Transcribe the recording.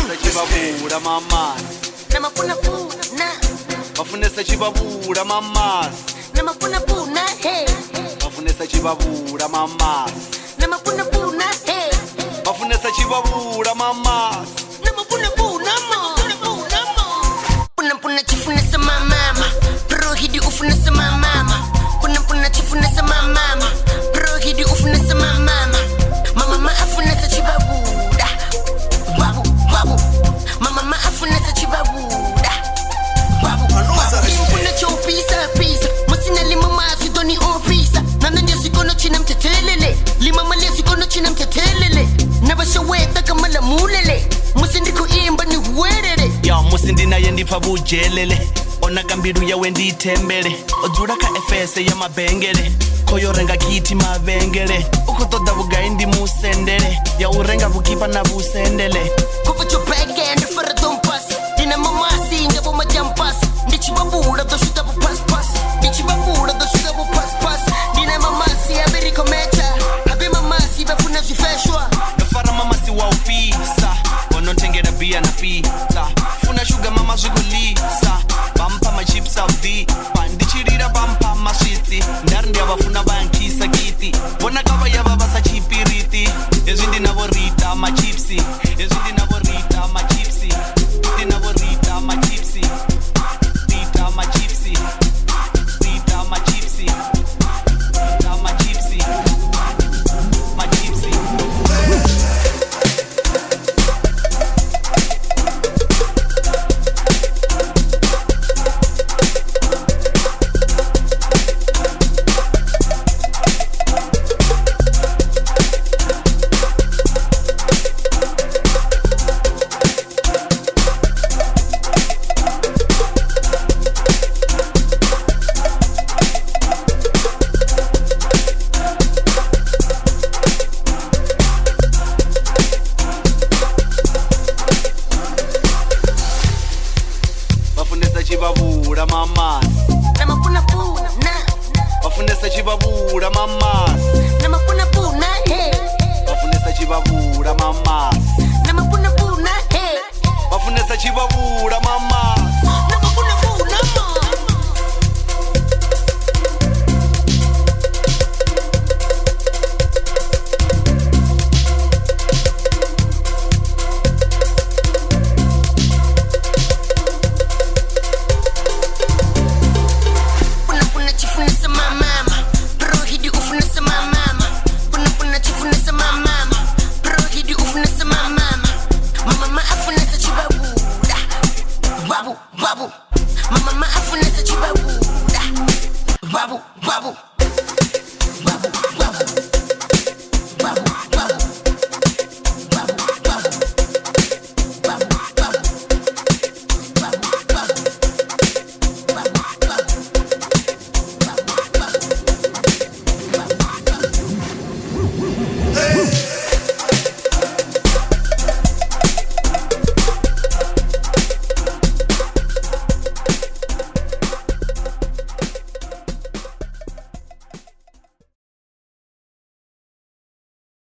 Bafunesa chibabura mamas. Namapuna puna. Bafunesa chibabura mamas. Namapuna puna hey. Bafunesa chibabura mamas. Namapuna puna hey. Bafunesa chibabura mamas. Namapuna puna mo. Puna puna chifunesa mama. Prohidi ufunesa mama. Puna puna chifunesa mama. Prohidi ufunesa mama. Mama afunesa chibabura. Babu babu. Mama afunesa chibabura. Babu impuna chopisa pisa. Masina lima mazi doni ofisa. Nananya sikono china mtetelele. Lima malia sikono china mtetelele. Nabasha weta kamala mulele. Musindiko imba ni huerere. Ya musindi naye ndifa bujelele. Ona kambiru yawe nditembele. Ojura ka efese ya mabengele. Koyo renga kiti mabengele. Ukotoda bugai ndi musendele. Ya urenga bukipa na busendele. Kufa cho backhand for a dumb pass. Dina mama singa bo majam pass. Ndichi babura do shuta bu pass pass. Ndichi babura do shuta bu pass pass. Dina mama si abiri komecha. Habe mama si bafuna zifeshwa. Nafara mama si wa ofisa. Tengera bia na pizza. Funa sugar mama zugulisa. Bampa ma chips of the pandichirira bampa ma shiti. Ndarndi abafuna bankisa kiti. Bona kaba yaba basa chipiriti. Ezindi na borita ma chipsi.